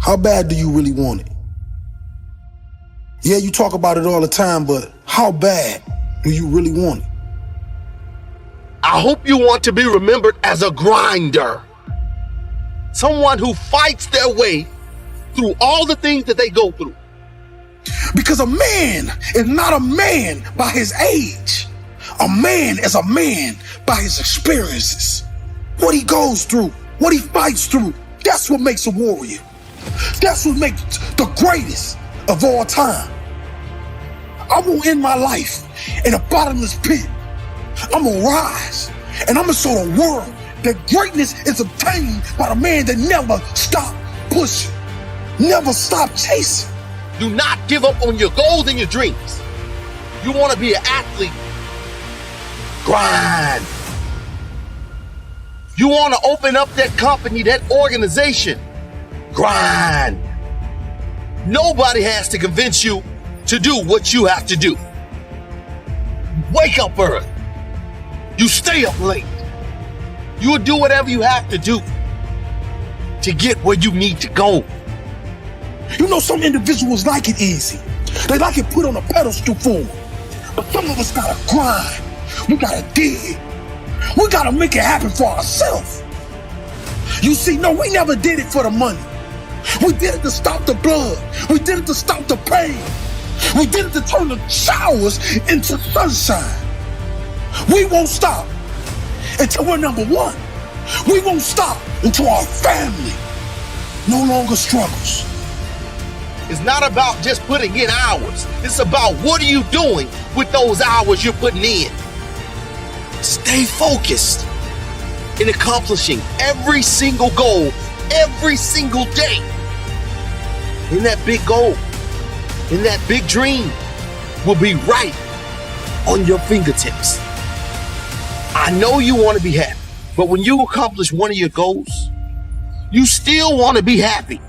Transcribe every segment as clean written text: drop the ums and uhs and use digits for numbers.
How bad do you really want it? Yeah, you talk about it all the time, but how bad do you really want it? I hope you want to be remembered as a grinder. Someone who fights their way through all the things that they go through. Because a man is not a man by his age. A man is a man by his experiences. What he goes through, what he fights through, that's what makes a warrior. That's what makes the greatest of all time. I will end my life in a bottomless pit. I'm gonna rise, and I'm gonna show the world that greatness is obtained by the man that never stopped pushing, never stopped chasing. Do not give up on your goals and your dreams. You want to be an athlete? Grind. You want to open up that company, that organization? Grind. Nobody has to convince you to do what you have to do. Wake up early. You stay up late. You will do whatever you have to do to get where you need to go. You know, some individuals like it easy. They like it put on a pedestal for them. But some of us gotta grind. We gotta dig. We gotta make it happen for ourselves. You see, no, we never did it for the money. We did it to stop the blood. We did it to stop the pain. We did it to turn the showers into sunshine. We won't stop until we're number one. We won't stop until our family no longer struggles. It's not about just putting in hours. It's about what are you doing with those hours you're putting in. Stay focused in accomplishing every single goal, every single day. And that big goal, and that big dream will be right on your fingertips. I know you want to be happy, but when you accomplish one of your goals, you still want to be happy.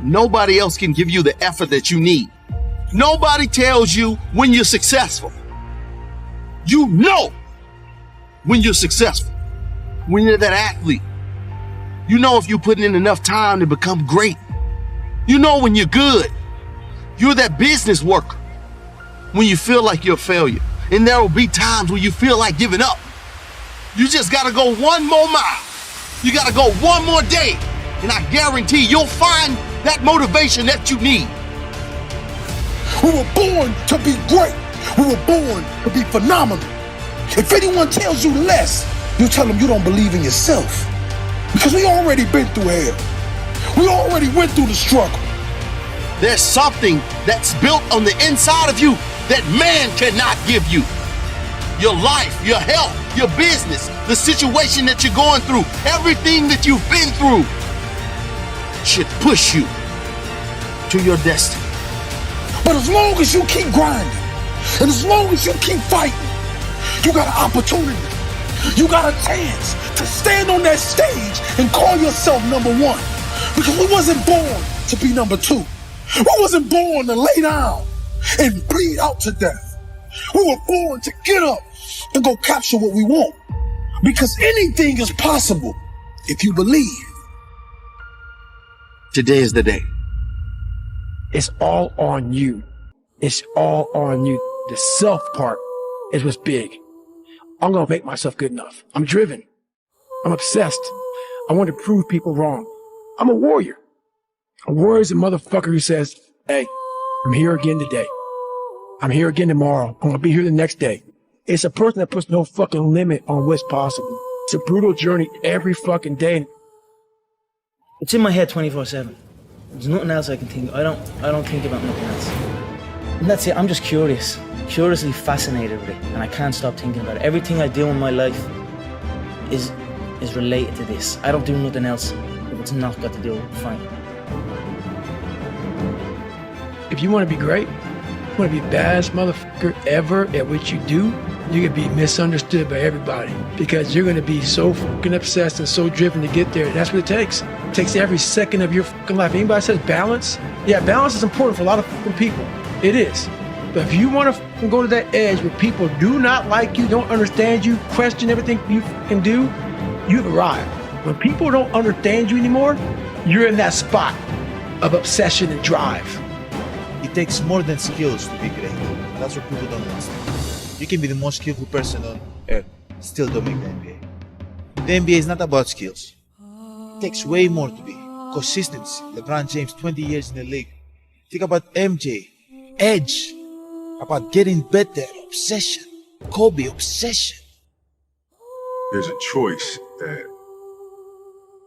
Nobody else can give you the effort that you need. Nobody tells you when you're successful. You know when you're successful, when you're that athlete. You know if you're putting in enough time to become great. You know when you're good. You're that business worker when you feel like you're a failure. And there will be times when you feel like giving up. You just gotta go one more mile. You gotta go one more day. And I guarantee you'll find that motivation that you need. We were born to be great. We were born to be phenomenal. If anyone tells you less, you tell them you don't believe in yourself. Because we already been through hell. We already went through the struggle. There's something that's built on the inside of you that man cannot give you. Your life, your health, your business, the situation that you're going through, everything that you've been through should push you to your destiny. But as long as you keep grinding, and as long as you keep fighting, you got an opportunity. You got a chance to stand on that stage and call yourself number one. Because we wasn't born to be number two. We wasn't born to lay down and bleed out to death. We were born to get up and go capture what we want. Because anything is possible if you believe. Today is the day. It's all on you. It's all on you. The self part is what's big. I'm going to make myself good enough. I'm driven. I'm obsessed. I want to prove people wrong. I'm a warrior. A warrior is a motherfucker who says, hey, I'm here again today. I'm here again tomorrow. I'm going to be here the next day. It's a person that puts no fucking limit on what's possible. It's a brutal journey every fucking day. It's in my head 24/7. There's nothing else I can think. I don't think about nothing else. And that's it. I'm just curious, curiously fascinated with it, and I can't stop thinking about it. Everything I do in my life is related to this. I don't do nothing else if it's not got to do with fighting. If you want to be great, you want to be the baddest motherfucker ever at what you do, you're going to be misunderstood by everybody because you're going to be so fucking obsessed and so driven to get there. That's what it takes. It takes every second of your fucking life. Anybody says balance? Yeah, balance is important for a lot of fucking people. It is. But if you want to fucking go to that edge where people do not like you, don't understand you, question everything you fucking do, you've arrived. When people don't understand you anymore, you're in that spot. of obsession and drive. It takes more than skills to be great. And that's what people don't understand. You can be the most skillful person on earth, still don't make the NBA. The NBA is not about skills. It takes way more to be. Consistency. LeBron James, 20 years in the league. Think about MJ, edge, about getting better, obsession. Kobe, obsession. There's a choice that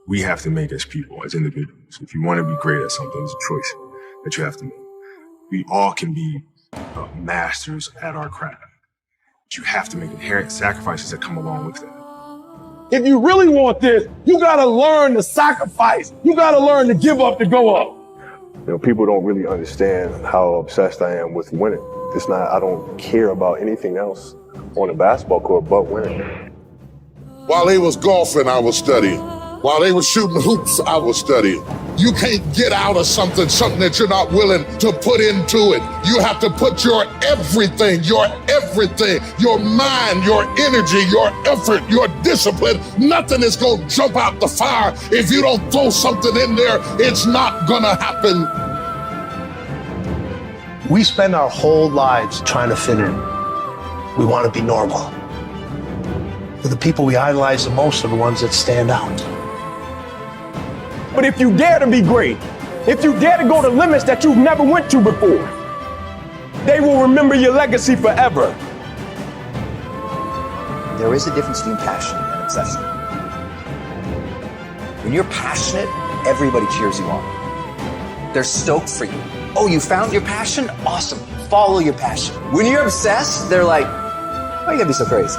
we have to make as people, as individuals. If you want to be great at something, it's a choice that you have to make. We all can be masters at our craft, but you have to make inherent sacrifices that come along with that. If you really want this, you gotta learn to sacrifice. You gotta learn to give up to go up. You know, people don't really understand how obsessed I am with winning. It's not, I don't care about anything else on the basketball court but winning. While they was golfing, I was studying. While they were shooting hoops, I was studying. You can't get out of something that you're not willing to put into it. You have to put your everything, your mind, your energy, your effort, your discipline. Nothing is gonna jump out the fire. If you don't throw something in there, it's not gonna happen. We spend our whole lives trying to fit in. We want to be normal. But the people we idolize the most are the ones that stand out. But if you dare to be great, if you dare to go to limits that you've never went to before, they will remember your legacy forever. There is a difference between passion and obsession. When you're passionate, everybody cheers you on. They're stoked for you. Oh, you found your passion? Awesome. Follow your passion. When you're obsessed, they're like, why you gotta be so crazy?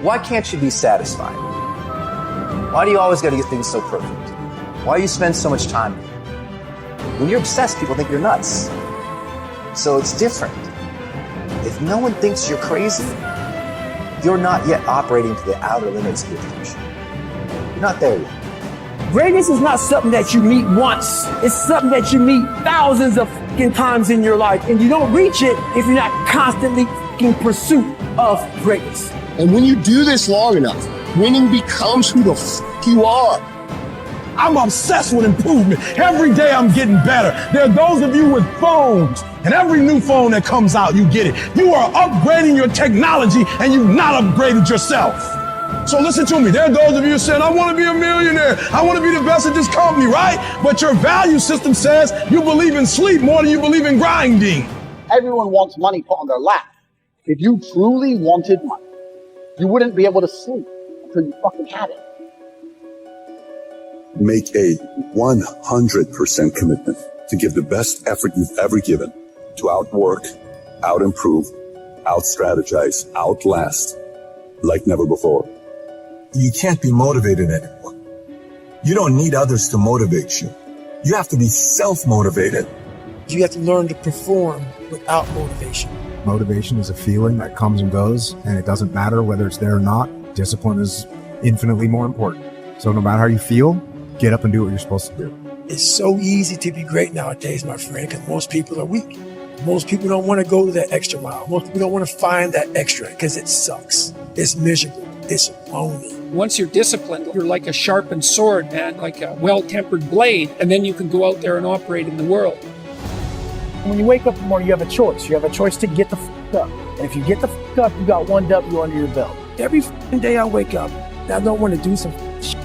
Why can't you be satisfied? Why do you always gotta get things so perfect? Why do you spend so much time? When you're obsessed, people think you're nuts. So it's different. If no one thinks you're crazy, you're not yet operating to the outer limits of your potential. You're not there yet. Greatness is not something that you meet once. It's something that you meet thousands of times in your life, and you don't reach it if you're not constantly in pursuit of greatness. And when you do this long enough, winning becomes who the you are. I'm obsessed with improvement. Every day I'm getting better. There are those of you with phones, and every new phone that comes out, you get it. You are upgrading your technology, and you've not upgraded yourself. So listen to me. There are those of you saying, I want to be a millionaire. I want to be the best at this company, right? But your value system says you believe in sleep more than you believe in grinding. Everyone wants money put on their lap. If you truly wanted money, you wouldn't be able to sleep until you fucking had it. Make a 100% commitment to give the best effort you've ever given to outwork, out-improve, out-strategize, outlast like never before. You can't be motivated anymore. You don't need others to motivate you. You have to be self-motivated. You have to learn to perform without motivation. Motivation is a feeling that comes and goes, and it doesn't matter whether it's there or not. Discipline is infinitely more important. So no matter how you feel, get up and do what you're supposed to do. It's so easy to be great nowadays, my friend, because most people are weak. Most people don't want to go to that extra mile. Most people don't want to find that extra because it sucks. It's miserable. It's lonely. Once you're disciplined, you're like a sharpened sword, man, like a well-tempered blade, and then you can go out there and operate in the world. When you wake up in the morning, you have a choice. You have a choice to get the f*** up. And if you get the f*** up, you got one W under your belt. Every f***ing day I wake up, I don't want to do some shit.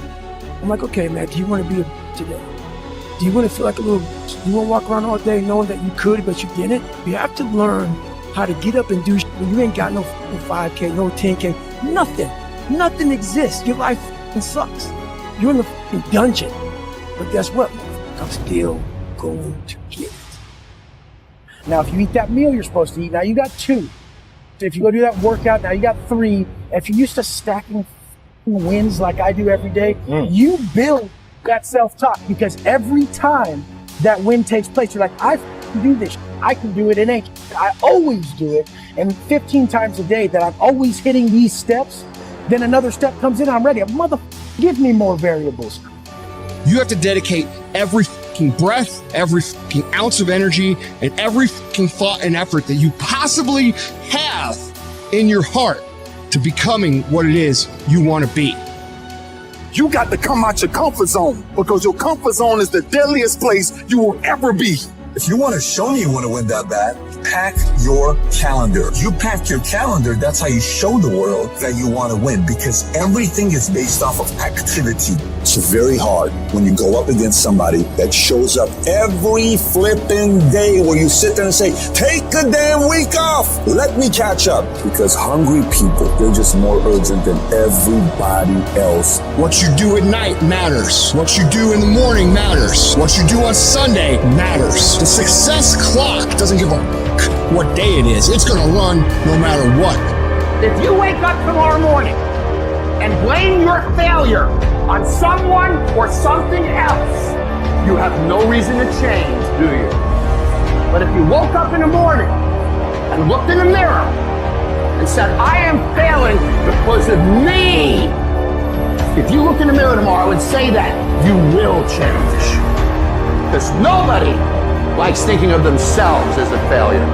I'm like, okay, man, do you want to be a today? Do you want to feel like a little, you want to walk around all day knowing that you could, but you didn't? You have to learn how to get up and do shit when you ain't got no 5K, no 10K, nothing. Nothing exists. Your life sucks. You're in the dungeon. But guess what? I'm still going to get it. Now, if you eat that meal you're supposed to eat, now you got 2. So if you go do that workout, now you got 3. If you're used to stacking wins like I do every day, you build that self-talk, because every time that win takes place, you're like, I can do this. I can do it. It ain't. I always do it. And 15 times a day that I'm always hitting these steps, then another step comes in, I'm ready. Give me more variables. You have to dedicate every fucking breath, every fucking ounce of energy, and every fucking thought and effort that you possibly have in your heart to becoming what it is you want to be. You got to come out your comfort zone because your comfort zone is the deadliest place you will ever be. If you want to show me you want to win that bad, pack your calendar. You pack your calendar, that's how you show the world that you want to win, because everything is based off of activity. It's very hard when you go up against somebody that shows up every flipping day where you sit there and say, take a damn week off. Let me catch up. Because hungry people, they're just more urgent than everybody else. What you do at night matters. What you do in the morning matters. What you do on Sunday matters. The success clock doesn't give a what day it is. It's going to run no matter what. If you wake up tomorrow morning and blame your failure on someone or something else, you have no reason to change, do you? But if you woke up in the morning and looked in the mirror and said, I am failing because of me, if you look in the mirror tomorrow and say that, you will change. Because nobody likes thinking of themselves as a failure.